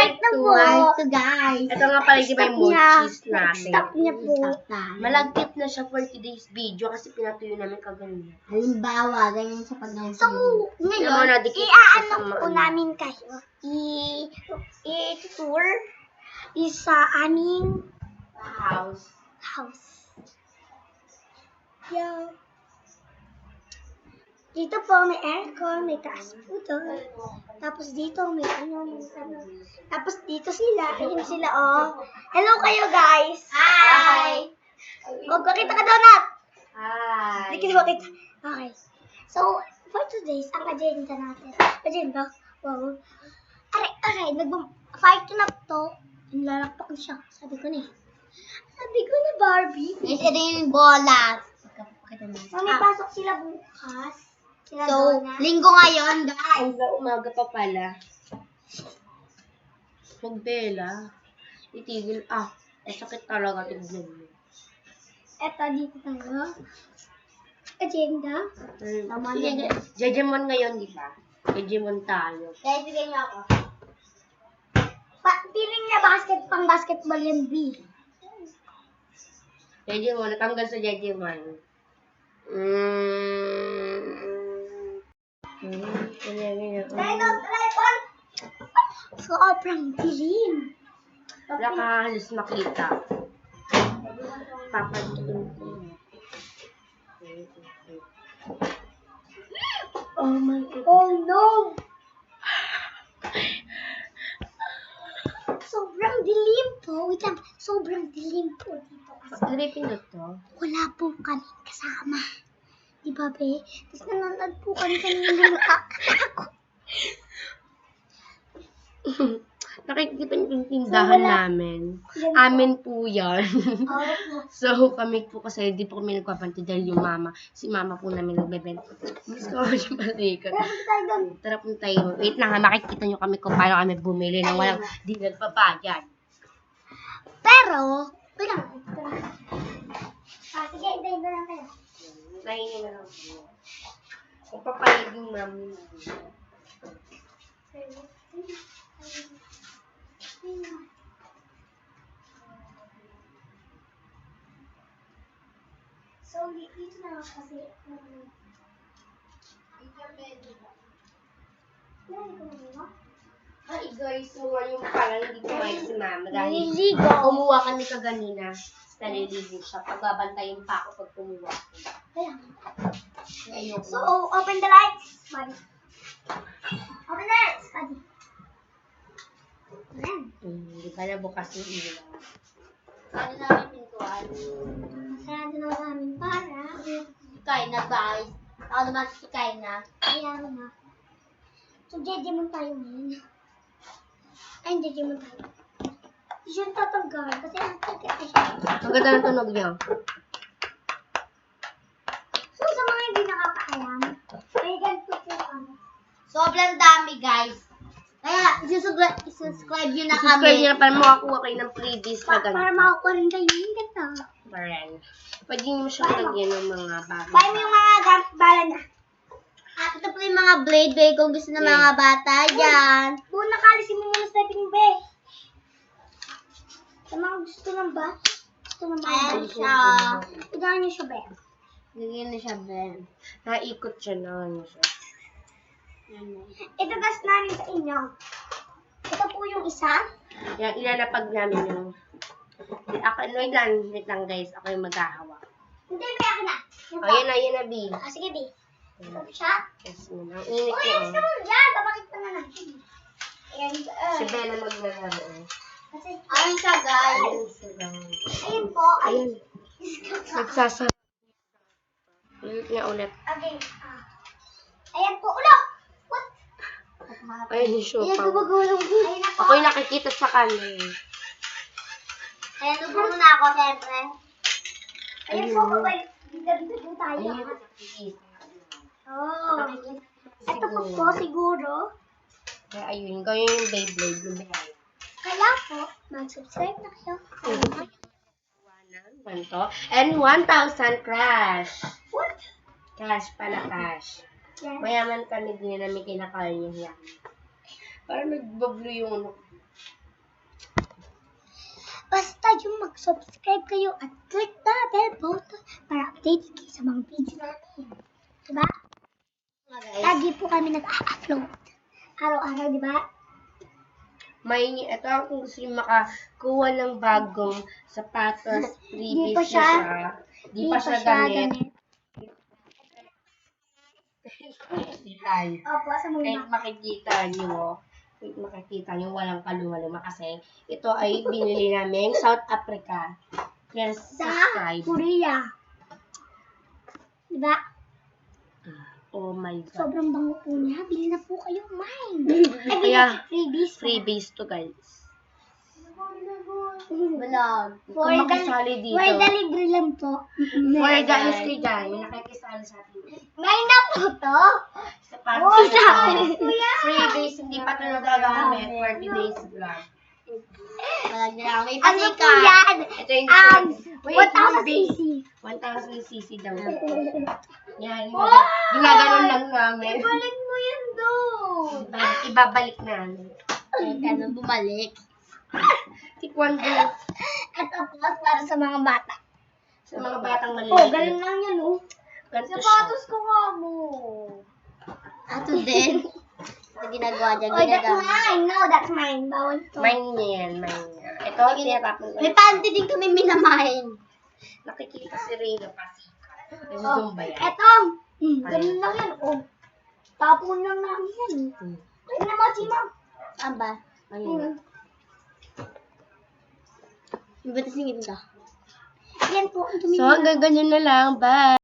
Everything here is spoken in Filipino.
Part 2, guys. Ito nga pala, di ba yung mochis namin? Stop niya po. Malagkit na siya for today's video kasi pinatuyo namin kaganina. Halimbawa, ganyan sa pag-nang. So, ngayon, i-ano po namin kayo. I-tour sa aming House. Yeah. Dito po may aircon, may taas po doon. Tapos dito may ano. Tapos dito sila, ayun sila oh. Hello kayo guys. Hi. Magpakita ka daw, Nat. Hi. Hindi kita makita. Okay. So, for today's, ang agenda natin. Agenda? Wow. Aray, fight na to. Nilalakpak na siya. Sabi ko na Barbie. Guys, ito yung bola. So, may pasok sila bukas. Sila So, Donna. linggo ngayon, guys. Hanggang umaga pa pala. Magbela. Itigil. Sakit talaga. Tignan mo. Eto, dito tayo. Agenda. Sige, Jejemon ngayon, di ba? Jejemon tayo. Guys, bigyan niyo ako. Piling na pang basketball yan, B. Jejemon, natanggal sa Jejemon. Sobrang dilim. Wala ka halos makita. Papantuin ko. Oh my God. Oh no! Sobrang dilim po. Wait lang. Sobrang dilim po dito. Kasi Gripin na to. wala po kami kasama. Di ba, be? Tapos nanonood po kami kanina ng ako. Nakikita niyo yung tindahan namin. Amin po yan. So, kami po kasi hindi po kami nagpapanti dahil yung mama. Si mama po namin nagbebenta. Mas ko yung balikan. Tara po tayo. Wait lang ha, makikita niyo kami kung paano kami bumili ng walang di nagbabayad. Pero, wait lang. Sige, hintayin ko lang kayo. Nahingi na lang po. Kung papayag yung mami. So, dito na lang kasi. Hi guys, so ngayon pala hindi kumain si mama dahil Naliligo. kumuha kami kaganina. Naliligo siya. Pagbabantayin pa ako pag kumuha. Ngayon. So, open the lights, buddy. Open the lights, buddy. Ayan. Hindi pa na bukas yung ilaw. Ano namin pintuan? Sarado na namin para. Kain na, guys. Ako naman si kain na. Ayan na. So, Jejemon tayo ngayon. Ay, Jejemon tayo. Hindi siya tatanggal kasi nakikita siya. Ang ganda ng tunog niya. So, sa mga hindi nakakaalam, may ganito po kami. Sobrang dami, guys. Kaya, subscribe nyo na Subscribe kami. niyo na para makakuha kayo ng freebies na Para ganito. makakuha rin kayo yung ganito. Parang, pwede niyo siyang lagyan ng mga bagay. Buy mo yung mga bala na. At ito po yung mga blade kung gusto ng mga bata dyan. Buong nakalisin mo muna sa ping be. Sa mga gusto ng ba? Gusto ng ba? Ayan siya. Idahan niyo siya, be. Lagyan na siya, Ben. Naikot siya na ano siya. Itagas namin sa inyo. Ito po yung isa. Yan, ilalapag namin yung... Wait lang guys, ako yung maghahawak. Hindi, may akin na. Yung Oh, yan na, B. sige, be. Ito siya. Yes, yun. Ang init Uy, niya. alis ka muna dyan. Babakit pa na natin. Ayan, Si Bella maglalaro. kasi, Ayun siya, guys. Ayun sila. ayun po. Ayun. Nagsasarap. Init niya ulit. Okay. Ayan po. Ulo! What? Ayun yung show Ayan, pa. gumagulong din. Ayan na po. Ako yung nakikita sa kanya. Ayan, tubo muna ako, siyempre. Ayan po, kapag dito po tayo. Ayun yung nakikita. Oh. Nakikita Ito po siguro. Kaya ayun, gawin yung Beyblade. Yung Beyblade. Kaya po, mag-subscribe na kayo. Ganito. And 1,000 crash. What? Cash pala, cash. Yan. Mayaman kami din namin kinakaya niya yan. Parang nagbablo yung ano. Basta yung mag-subscribe kayo at click the bell button para update kayo sa mga videos natin. Diba? Lagi po kami nag-upload. Araw-araw, diba? Ito kung gusto nyo makakuha ng bagong sapatos, Di freebies pa na siya- siya. Di pa siya gamit. Opo, sa Kahit makikita nyo, walang kaluma-luma kasi ito ay binili namin South Africa. Yes, Sa subscribe. Korea. Diba? Oh my God. Sobrang bango po niya. Bili na po kayo, mine. Kaya, Freebies. freebies to guys. Vlog. For Kung makisali dito. the libre lang po. For the history dyan, may nakikisali sa atin. May na po to. Sa Oh, pag-freebies, kuya. freebies, hindi pa ito nagagamit for today's vlog. Vlog na may Ano po pasika. yan? Ito yung 1,000 cc. 1,000 cc daw. Yan, ginaganon lang namin. Balik mo yan doon. Ibabalik namin. Ano, bumalik. Tikwan ko Ito po para sa mga bata. sa mga batang Oh, maliliit. galing lang yan, oh. Ganito siya. Sapatos ko nga mo. Ato din. Ito ginagawa dyan. Oh, that's Ginagamit. mine. No, that's mine. Bawal to. Mine niya yan, mine niya. Ito, tinatapon ko. May panty din kami minamahin. Nakikita si Rino pasika. Nagsusumba yan. Ito. Ganun lang yan, oh. Tapon lang namin yan. Tignan mo, Chima. Saan ba? Ayun. May batas singit ka. Yan po, ang dumi. So, hanggang ganyan na lang. Bye!